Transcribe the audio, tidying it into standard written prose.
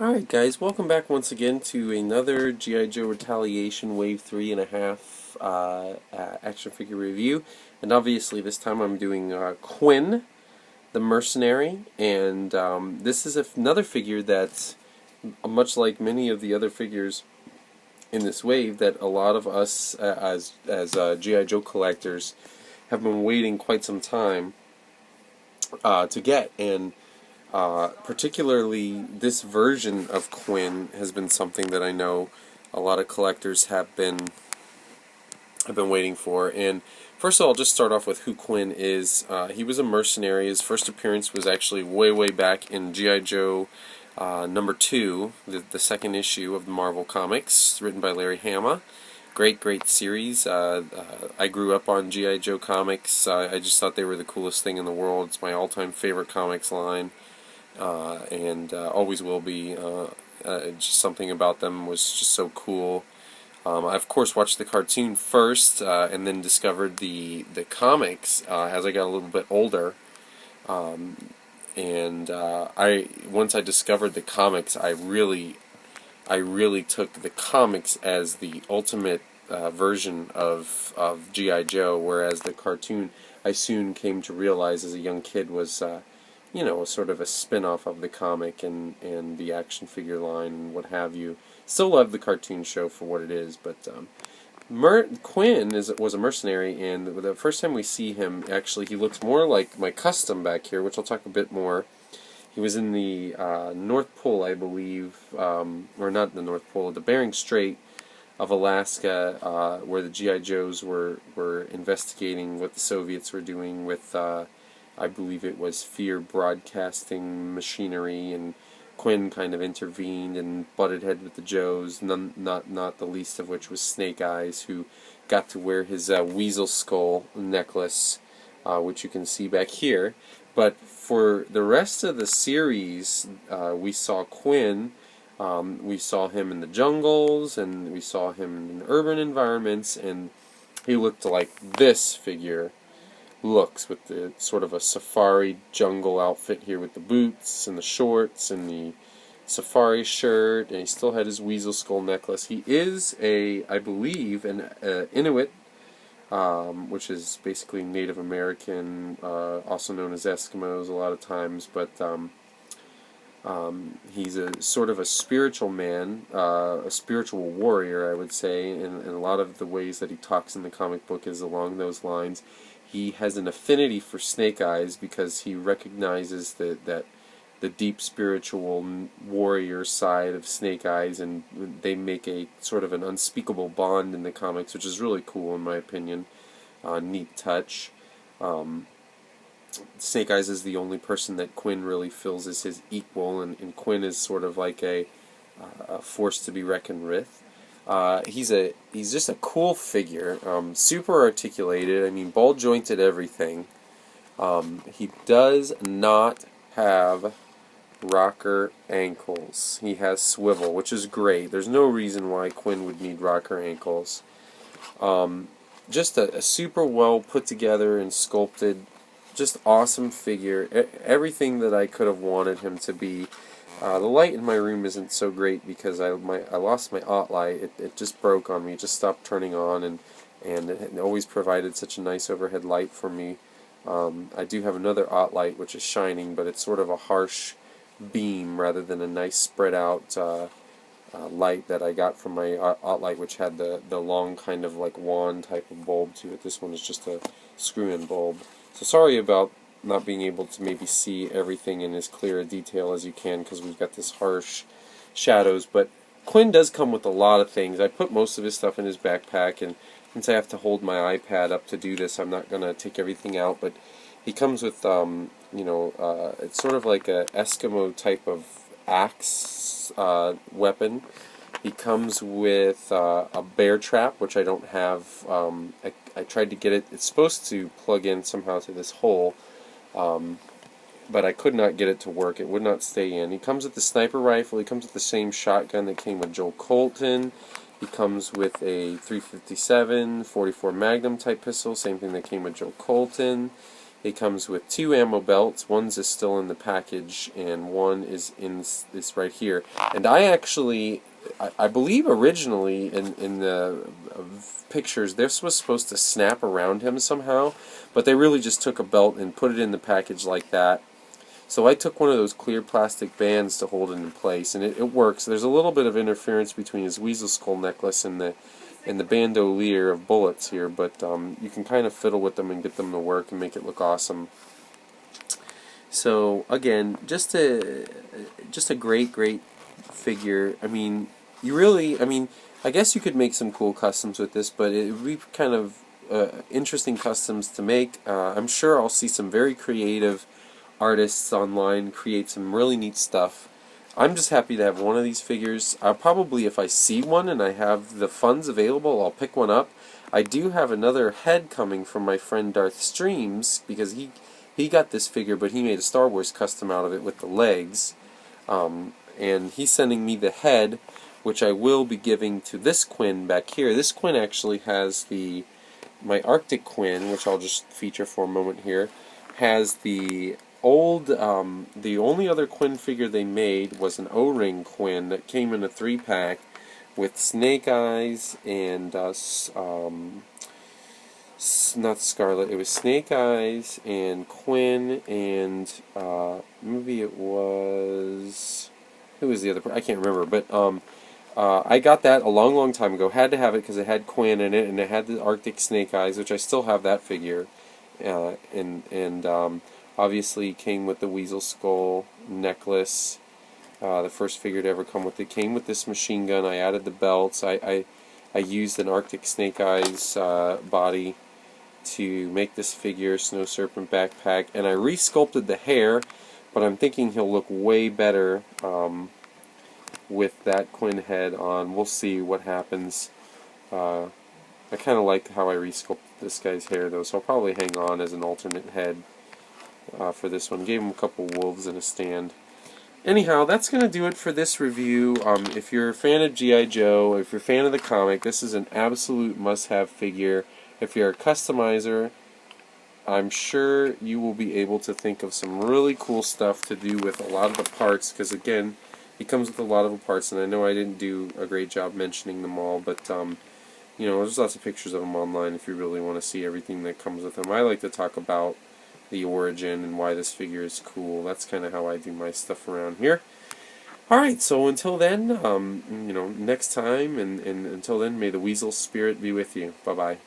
Alright guys, welcome back once again to another G.I. Joe Retaliation Wave 3.5 action figure review. And obviously this time I'm doing Quinn, the mercenary, and this is another figure that's much like many of the other figures in this wave that a lot of us as G.I. Joe collectors have been waiting quite some time to get. And particularly this version of Quinn has been something that I know a lot of collectors have been waiting for. And first of all, I'll just start off with who Quinn is. He was a mercenary. His first appearance was actually way back in G.I. Joe number 2, the second issue of the Marvel Comics, written by Larry Hama. Great series. I grew up on G.I. Joe comics. I just thought they were the coolest thing in the world. It's my all-time favorite comics line. And always will be. Just something about them was just so cool. I of course watched the cartoon first, and then discovered the comics as I got a little bit older. Once I discovered the comics, I really took the comics as the ultimate version of G.I. Joe, whereas the cartoon I soon came to realize as a young kid was sort of a spin-off of the comic and the action figure line and what have you. Still love the cartoon show for what it is, but Quinn was a mercenary, and the first time we see him, actually, he looks more like my custom back here, which I'll talk a bit more. He was in the North Pole, I believe, or not the North Pole, the Bering Strait of Alaska, where the G.I. Joes were investigating what the Soviets were doing with I believe it was Fear Broadcasting Machinery, and Quinn kind of intervened and butted head with the Joes, not the least of which was Snake Eyes, who got to wear his weasel skull necklace, which you can see back here. But for the rest of the series, we saw Quinn, we saw him in the jungles, and we saw him in urban environments, and he looked like this figure looks, with the sort of a safari jungle outfit here with the boots and the shorts and the safari shirt, and he still had his weasel skull necklace. He is I believe, an Inuit, which is basically Native American, also known as Eskimos a lot of times, but he's a sort of a spiritual man, a spiritual warrior, I would say, and a lot of the ways that he talks in the comic book is along those lines. He has an affinity for Snake Eyes because he recognizes that the deep spiritual warrior side of Snake Eyes, and they make a sort of an unspeakable bond in the comics, which is really cool in my opinion. Neat touch. Snake Eyes is the only person that Quinn really feels is his equal, and Quinn is sort of like a force to be reckoned with. He's just a cool figure, super articulated. I mean, ball jointed everything. He does not have rocker ankles. He has swivel, which is great. There's no reason why Quinn would need rocker ankles. Just a super well put together and sculpted, just awesome figure. Everything that I could have wanted him to be. The light in my room isn't so great because I lost my OT light. It just broke on me. It just stopped turning on, and it always provided such a nice overhead light for me. I do have another OT light which is shining, but it's sort of a harsh beam rather than a nice spread out light that I got from my OT light, which had the long kind of like wand type of bulb to it. This one is just a screw-in bulb. So sorry about not being able to maybe see everything in as clear a detail as you can, because we've got this harsh shadows. But Quinn does come with a lot of things. I put most of his stuff in his backpack, and since I have to hold my iPad up to do this, I'm not going to take everything out. But he comes with, it's sort of like a Eskimo type of axe weapon. He comes with a bear trap, which I don't have. I tried to get it. It's supposed to plug in somehow to this hole. But I could not get it to work. It would not stay in. He comes with the sniper rifle. He comes with the same shotgun that came with Joel Colton. He comes with a .357 44 Magnum type pistol, same thing that came with Joel Colton. It comes with 2 ammo belts. One's is still in the package, and one is in this right here. And I actually, I believe originally in the pictures, this was supposed to snap around him somehow, but they really just took a belt and put it in the package like that. So I took one of those clear plastic bands to hold it in place, and it works. There's a little bit of interference between his weasel skull necklace and the bandolier of bullets here, but you can kind of fiddle with them and get them to work and make it look awesome. So again, just a great figure. I mean, I guess you could make some cool customs with this, but it would be kind of interesting customs to make. I'm sure I'll see some very creative artists online create some really neat stuff. I'm just happy to have one of these figures. I'll probably, if I see one and I have the funds available, I'll pick one up. I do have another head coming from my friend Darth Streams, because he got this figure, but he made a Star Wars custom out of it with the legs. And he's sending me the head, which I will be giving to this Quinn back here. This Quinn actually has my Arctic Quinn, which I'll just feature for a moment here, has the the only other Quinn figure they made was an O-ring Quinn that came in a 3-pack with Snake Eyes and not Scarlet. It was Snake Eyes and Quinn and maybe it was, who was the other? I can't remember. But I got that a long time ago. Had to have it because it had Quinn in it and it had the Arctic Snake Eyes, which I still have that figure. Obviously came with the weasel skull necklace, the first figure to ever come with it. Came with this machine gun. I added the belts. I used an Arctic Snake Eyes body to make this figure, Snow Serpent backpack, and I resculpted the hair, but I'm thinking he'll look way better with that Quinn head on. We'll see what happens. I kind of like how I resculpted this guy's hair though, so I'll probably hang on as an alternate head for this one. Gave him a couple wolves and a stand. Anyhow, that's going to do it for this review. If you're a fan of G.I. Joe, if you're a fan of the comic, this is an absolute must-have figure. If you're a customizer, I'm sure you will be able to think of some really cool stuff to do with a lot of the parts, because again, he comes with a lot of the parts, and I know I didn't do a great job mentioning them all, but you know, there's lots of pictures of them online if you really want to see everything that comes with them. I like to talk about the origin and why this figure is cool. That's kind of how I do my stuff around here. Alright, so until then, you know, next time, and until then, may the weasel spirit be with you. Bye-bye.